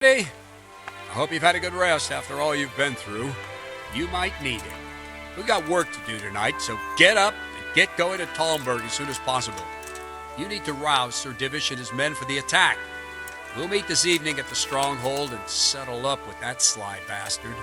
Hey, I hope you've had a good rest after all you've been through. You might need it. We got work to do tonight, so get up and get going to Tальмберg as soon as possible. You need to rouse Sir Divish and his men for the attack. We'll meet this evening at the stronghold and settle up with that sly bastard.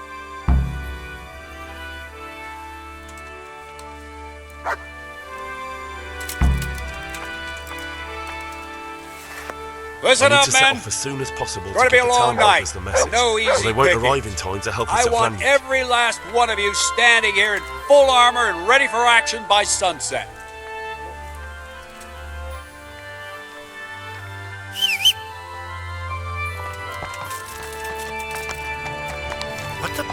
Listen I need up, to set men. off as soon as possible It's going to be a give the long Tальмберg night. the message, No or easy they won't picking. arrive in time to help us I at want Vranik. every last one of you standing here in full armor and ready for action by sunset. What the?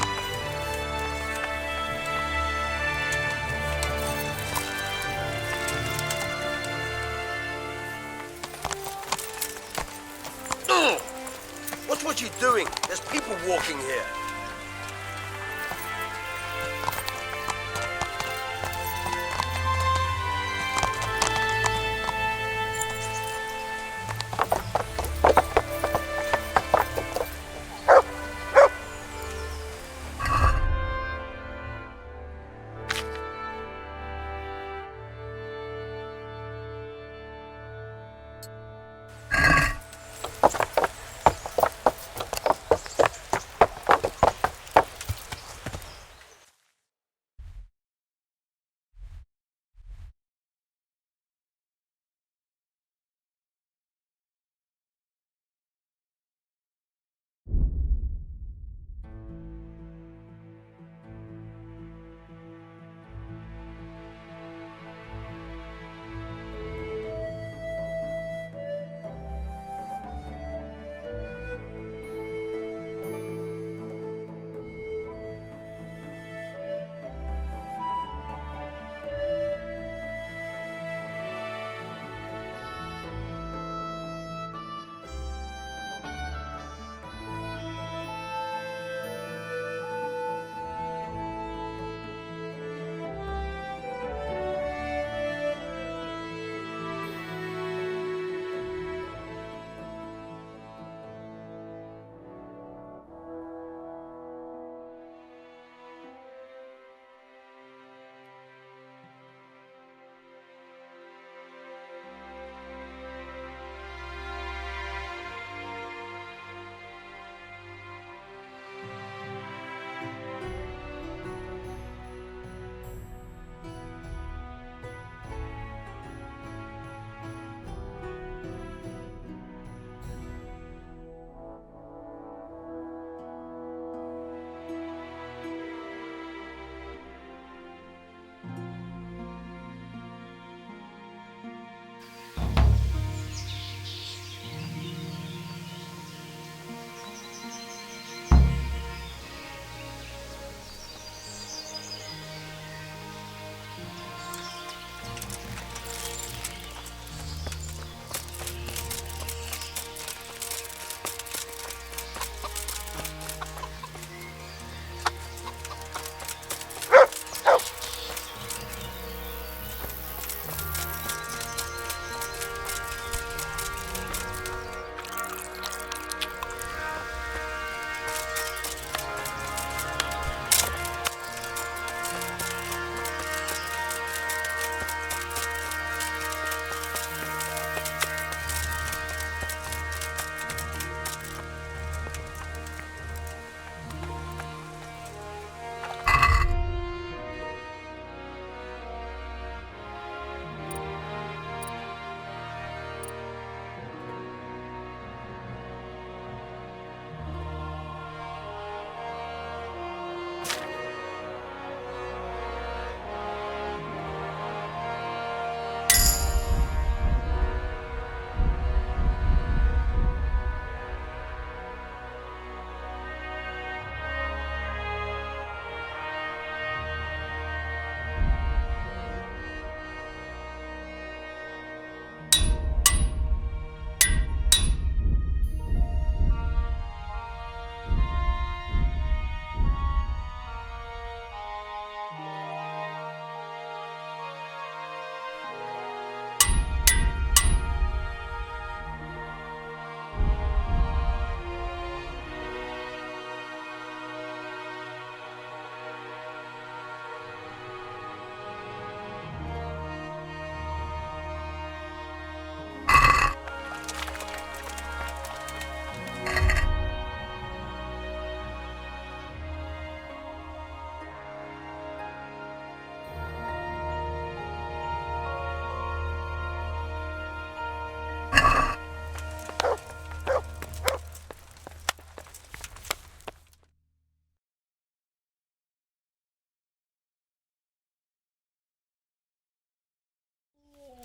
Watch what you're doing. There's people walking here.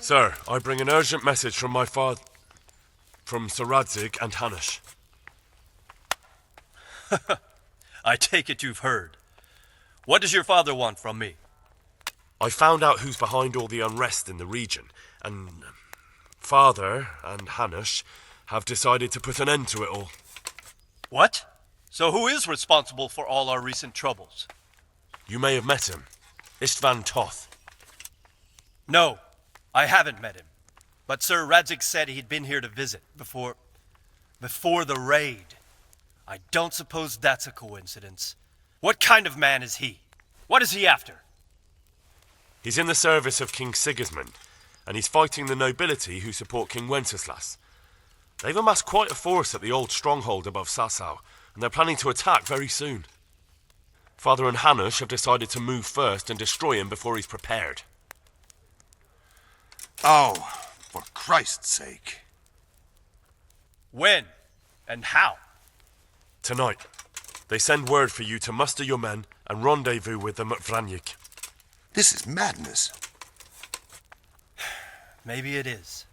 Sir, I bring an urgent message from my father... from Sir Radzig and Hanush. I take it you've heard. What does your father want from me? I found out who's behind all the unrest in the region, and... Father and Hanush have decided to put an end to it all. What? So who is responsible for all our recent troubles? You may have met him. Istvan Toth. No, I haven't met him. But Sir Radzig said he'd been here to visit before the raid. I don't suppose that's a coincidence. What kind of man is he? What is he after? He's in the service of King Sigismund, and he's fighting the nobility who support King Wenceslas. They've amassed quite a force at the old stronghold above Sasau, and they're planning to attack very soon. Father and Hanush have decided to move first and destroy him before he's prepared. Oh, for Christ's sake. When? And how? Tonight, they send word for you to muster your men and rendezvous with them at Vranik. This is madness. Maybe it is.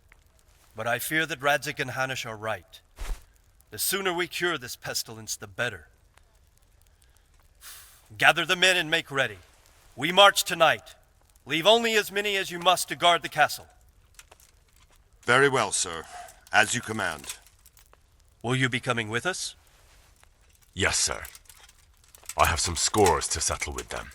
But I fear that Radzig and Hanush are right. The sooner we cure this pestilence, the better. Gather the men and make ready. We march tonight. Leave only as many as you must to guard the castle. Very well, sir. As you command. Will you be coming with us? Yes, sir. I have some scores to settle with them.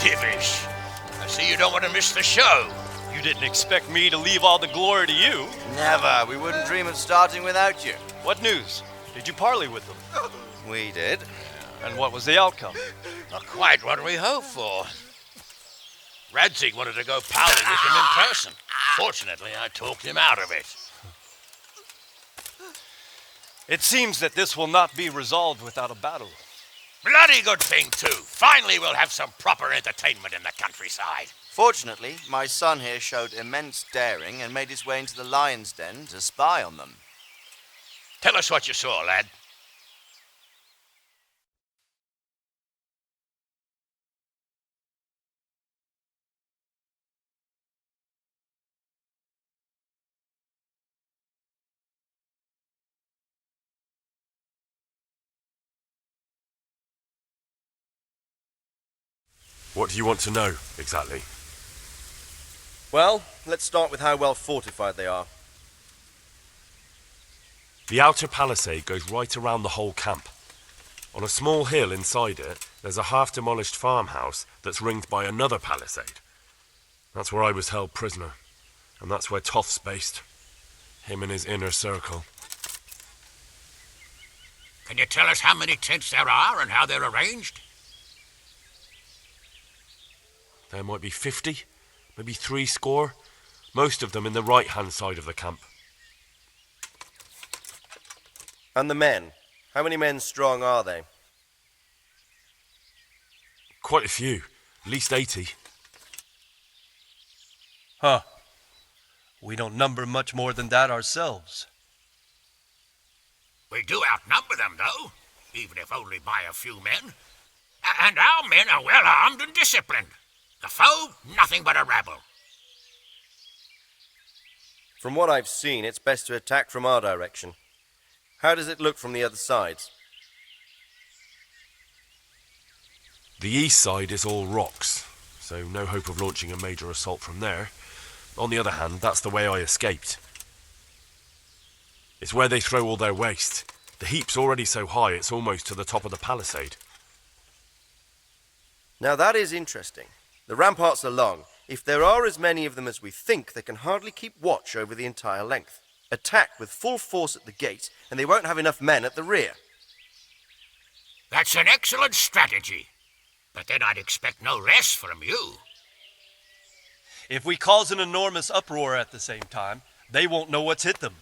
Divish. I see you don't want to miss the show. You didn't expect me to leave all the glory to you. Never. We wouldn't dream of starting without you. What news? Did you parley with them? We did. And what was the outcome? Not quite what we hoped for. Radzig wanted to go pally with him in person. Fortunately, I talked him out of it. It seems that this will not be resolved without a battle. Bloody good thing, too. Finally, we'll have some proper entertainment in the countryside. Fortunately, my son here showed immense daring and made his way into the lion's den to spy on them. Tell us what you saw, lad. What do you want to know, exactly? Well, let's start with how well fortified they are. The outer palisade goes right around the whole camp. On a small hill inside it, there's a half-demolished farmhouse that's ringed by another palisade. That's where I was held prisoner, and that's where Toth's based. Him and his inner circle. Can you tell us how many tents there are and how they're arranged? There might be 50, maybe 70. Most of them in the right-hand side of the camp. And the men? How many men strong are they? Quite a few, at least 80. Huh. We don't number much more than that ourselves. We do outnumber them, though, even if only by a few men. And our men are well armed and disciplined. The foe, nothing but a rabble. From what I've seen, it's best to attack from our direction. How does it look from the other sides? The east side is all rocks, so no hope of launching a major assault from there. On the other hand, that's the way I escaped. It's where they throw all their waste. The heap's already so high it's almost to the top of the palisade. Now that is interesting. The ramparts are long. If there are as many of them as we think, they can hardly keep watch over the entire length. Attack with full force at the gate, and they won't have enough men at the rear. That's an excellent strategy. But then I'd expect no less from you. If we cause an enormous uproar at the same time, they won't know what's hit them.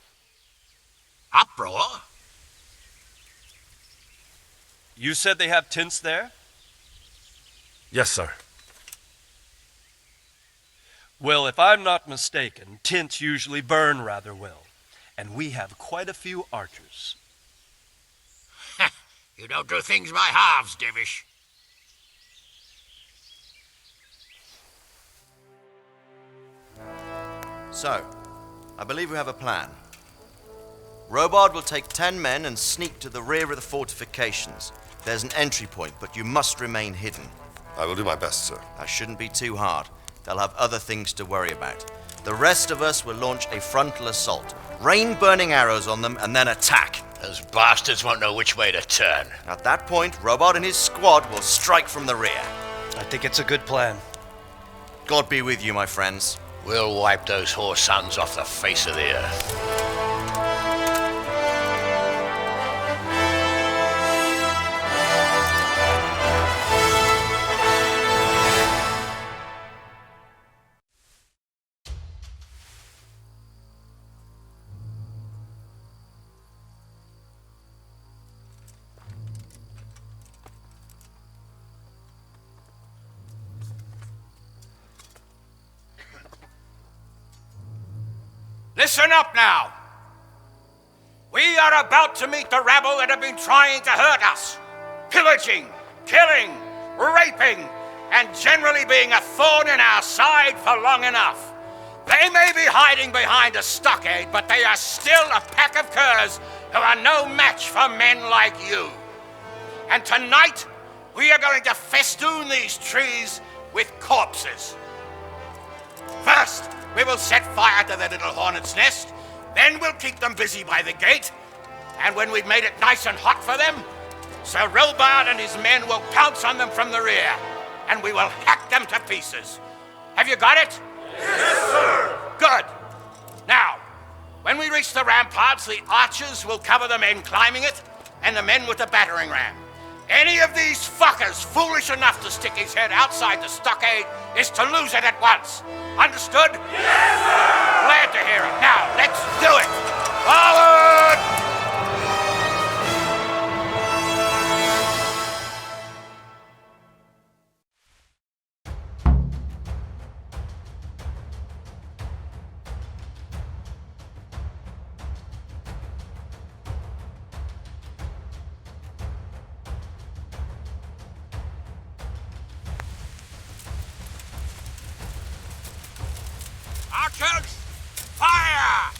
Uproar? You said they have tents there? Yes, sir. Well, if I'm not mistaken, tents usually burn rather well. And we have quite a few archers. You don't do things by halves, Divish. So, I believe we have a plan. Robard will take 10 men and sneak to the rear of the fortifications. There's an entry point, but you must remain hidden. I will do my best, sir. That shouldn't be too hard. They'll have other things to worry about. The rest of us will launch a frontal assault, rain burning arrows on them, and then attack. Those bastards won't know which way to turn. At that point, Robard and his squad will strike from the rear. I think it's a good plan. God be with you, my friends. We'll wipe those whore sons off the face of the earth. Listen up now. We are about to meet the rabble that have been trying to hurt us. Pillaging, killing, raping, and generally being a thorn in our side for long enough. They may be hiding behind a stockade, but they are still a pack of curs who are no match for men like you. And tonight, we are going to festoon these trees with corpses. First, we will set fire to their little hornet's nest. Then we'll keep them busy by the gate. And when we've made it nice and hot for them, Sir Robard and his men will pounce on them from the rear. And we will hack them to pieces. Have you got it? Yes, sir! Good. Now, when we reach the ramparts, the archers will cover the men climbing it, and the men with the battering ram. Any of these fuckers foolish enough to stick his head outside the stockade is to lose it at once. Understood? Yes, sir! Glad to hear it. Now, let's do it! Forward! Archers, fire!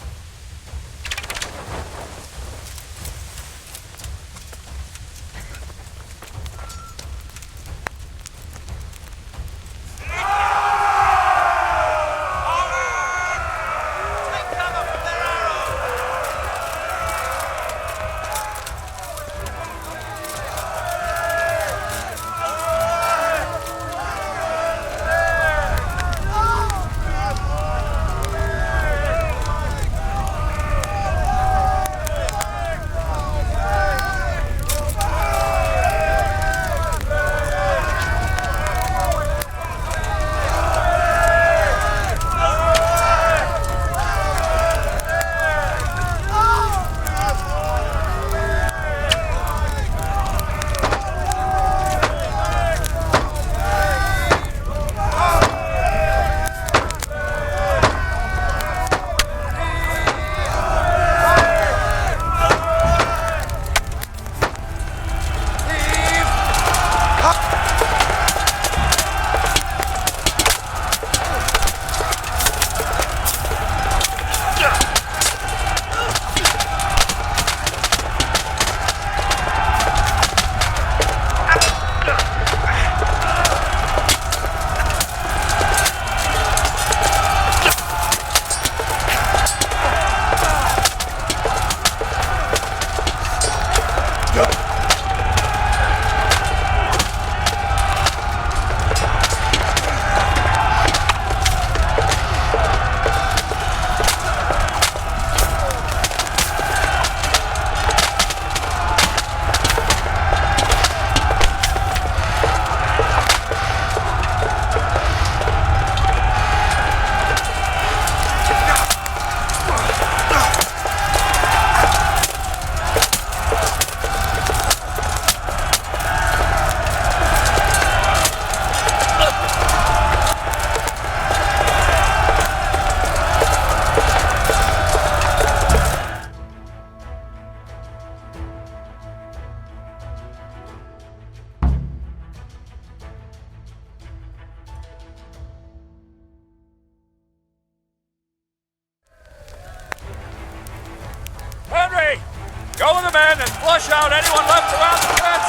Flush out anyone left around the fence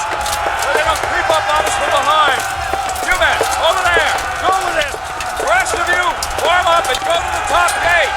so they don't creep up on us from behind. You men, over there, go with it. The rest of you, warm up and go to the top gate.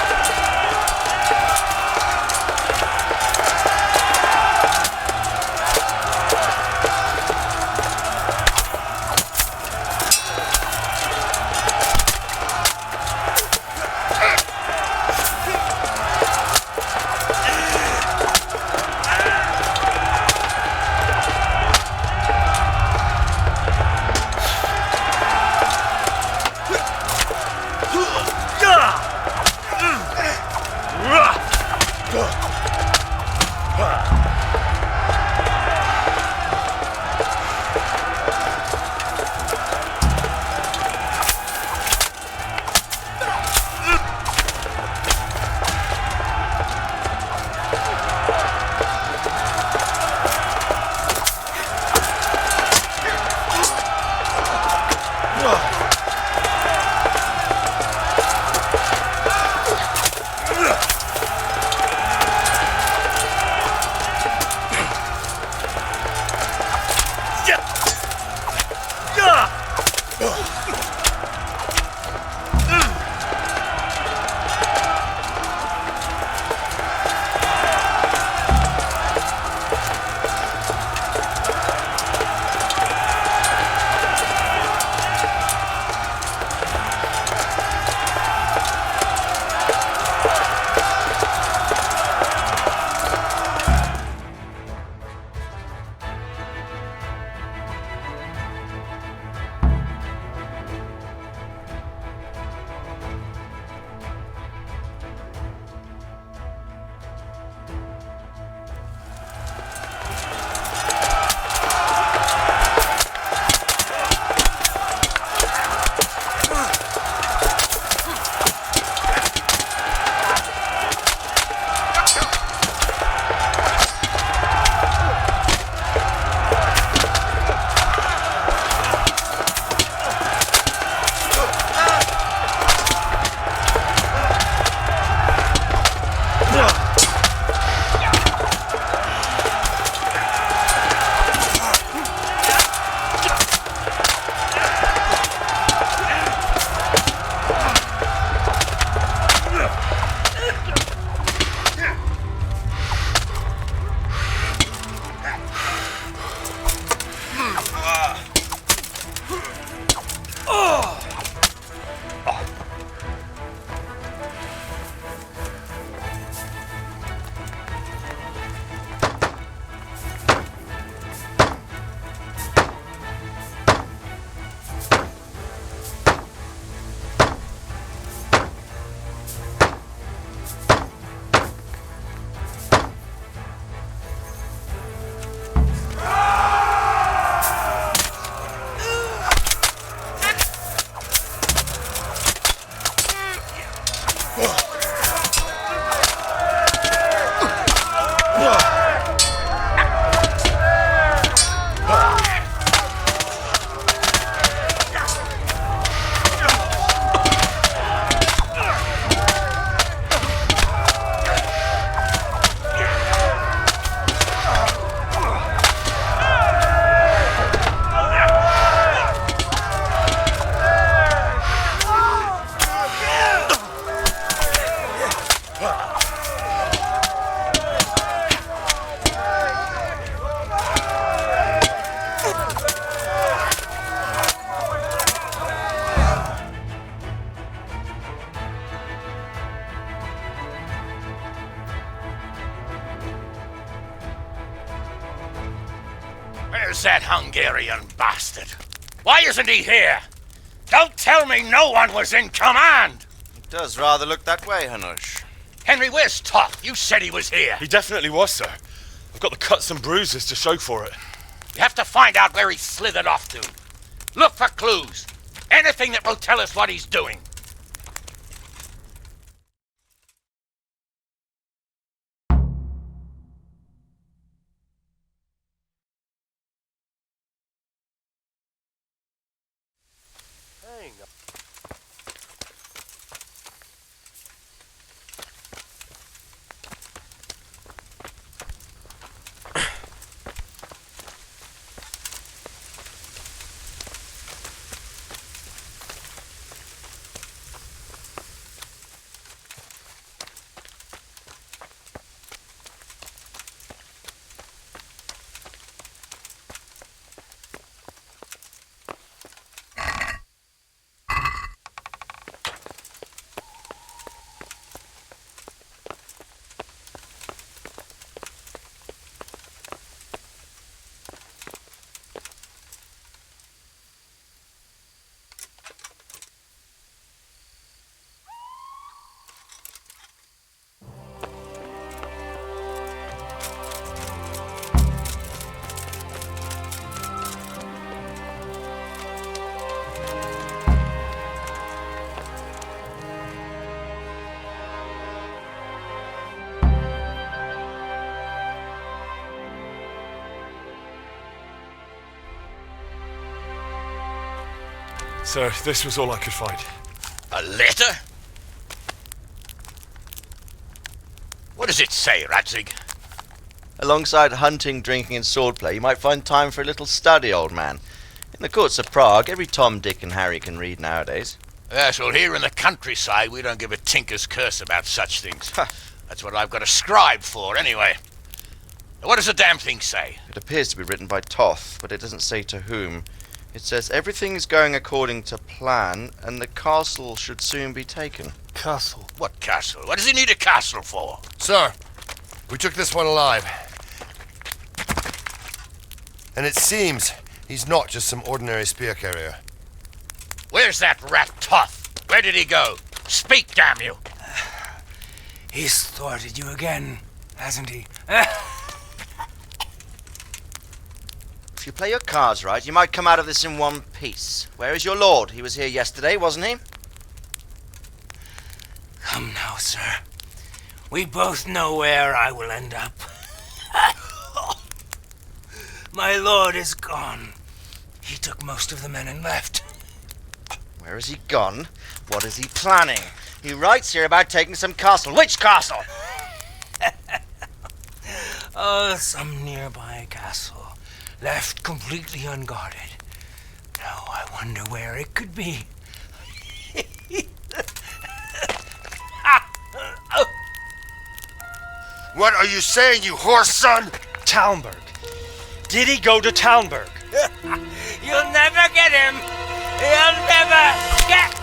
Where's that Hungarian bastard? Why isn't he here? Don't tell me no one was in command! It does rather look that way, Hanush. Henry, where's Toff? You said he was here. He definitely was, sir. I've got the cuts and bruises to show for it. You have to find out where he slithered off to. Look for clues. Anything that will tell us what he's doing. Hang on. Sir, this was all I could find. A letter? What does it say, Radzig? Alongside hunting, drinking, and swordplay, you might find time for a little study, old man. In the courts of Prague, every Tom, Dick, and Harry can read nowadays. Yes, well, here in the countryside, we don't give a tinker's curse about such things. That's what I've got a scribe for, anyway. What does the damn thing say? It appears to be written by Toth, but it doesn't say to whom. It says everything is going according to plan, and the castle should soon be taken. Castle. What castle? What does he need a castle for? Sir, we took this one alive. And it seems he's not just some ordinary spear carrier. Where's that rat Toth? Where did he go? Speak, damn you! He's thwarted you again, hasn't he? If you play your cards right, you might come out of this in one piece. Where is your lord? He was here yesterday, wasn't he? Come now, sir. We both know where I will end up. My lord is gone. He took most of the men and left. Where has he gone? What is he planning? He writes here about taking some castle. Which castle? Oh, some nearby castle. Left completely unguarded. Now I wonder where it could be. What are you saying, you horse son? Tальмберg. Did he go to Tальмберg? You'll never get him! You'll never get...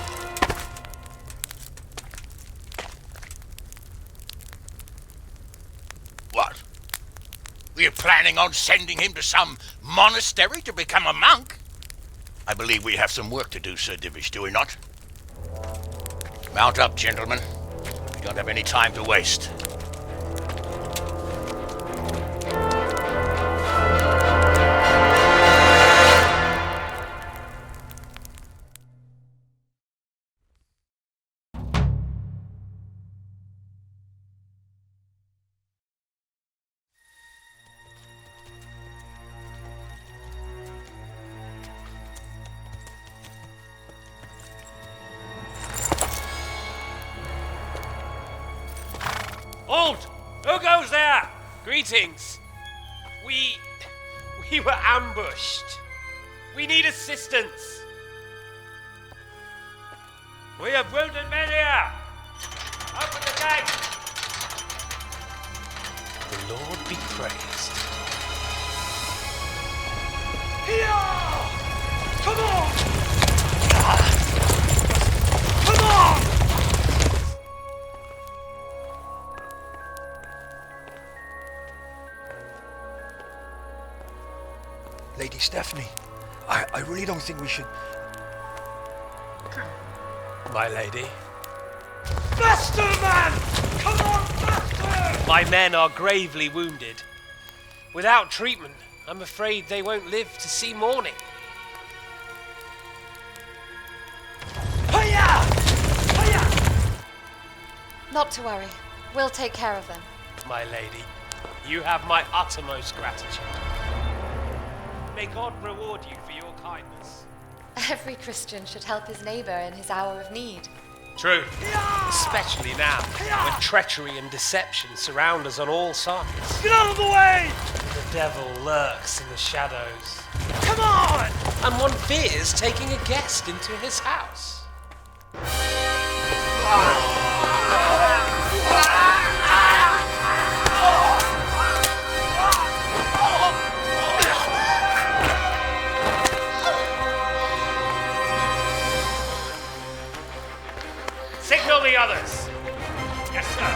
What? Were you planning on sending him to some monastery to become a monk? I believe we have some work to do, Sir Divish, do we not? Mount up, gentlemen. We don't have any time to waste. Halt! Who goes there? Greetings. We were ambushed. We need assistance. We have wounded men here. Open the gate. The Lord be praised. Here! Come on! Come on! Lady Stephanie, I really don't think we should... My lady. Faster, man! Come on, faster! My men are gravely wounded. Without treatment, I'm afraid they won't live to see morning. Hiya! Hiya! Not to worry. We'll take care of them. My lady, you have my uttermost gratitude. May God reward you for your kindness. Every Christian should help his neighbor in his hour of need. True. Especially now, when treachery and deception surround us on all sides. Get out of the way! The devil lurks in the shadows. Come on! And one fears taking a guest into his house. Signal the others. Yes, sir.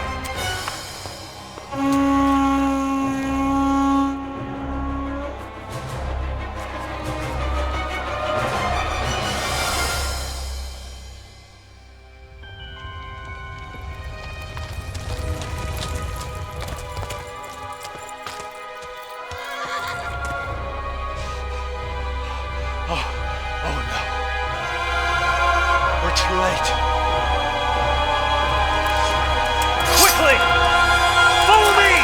Oh no. We're too late. Quickly! Follow me!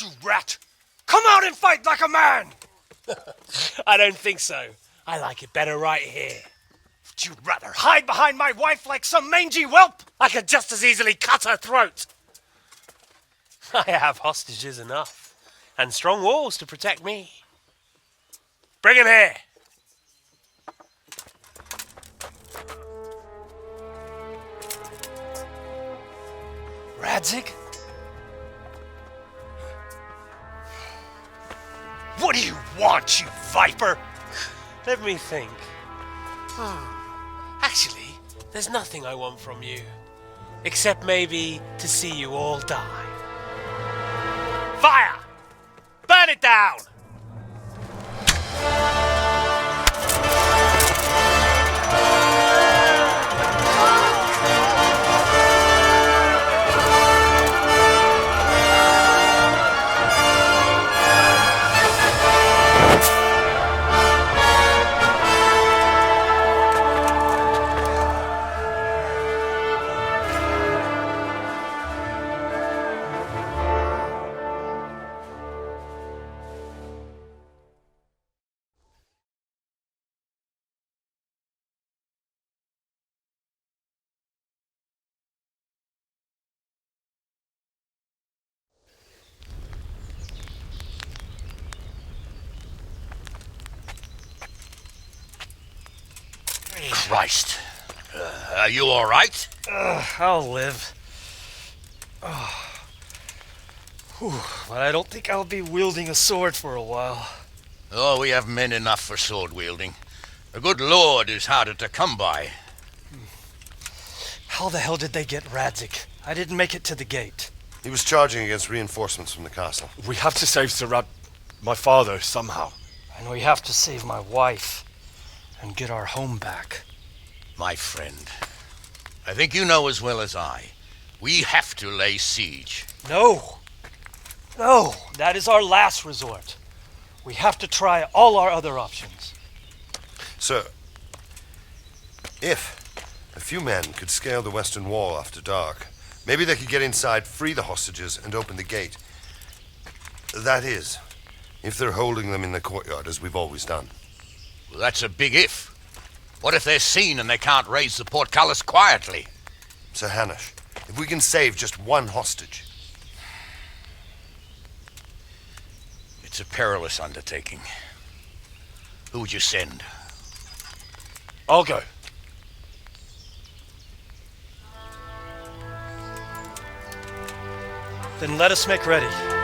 You rat! Come out and fight like a man! I don't think so. I like it better right here. Would you rather hide behind my wife like some mangy whelp? I could just as easily cut her throat. I have hostages enough, and strong walls to protect me. Bring him here. Radzig? What do you want, you viper? Let me think. Actually, there's nothing I want from you. Except maybe to see you all die. Fire! Burn it down! Christ. Are you all right? I'll live. But I don't think I'll be wielding a sword for a while. Oh, we have men enough for sword wielding. A good lord is harder to come by. How the hell did they get Radzig? I didn't make it to the gate. He was charging against reinforcements from the castle. We have to save Sir my father, somehow. And we have to save my wife and get our home back. My friend, I think you know as well as I. We have to lay siege. No! No! That is our last resort. We have to try all our other options. Sir, if a few men could scale the western wall after dark, maybe they could get inside, free the hostages, and open the gate. That is, if they're holding them in the courtyard as we've always done. Well, that's a big if. What if they're seen and they can't raise the portcullis quietly? Sir Hanush, if we can save just one hostage. It's a perilous undertaking. Who would you send? I'll go. Then let us make ready.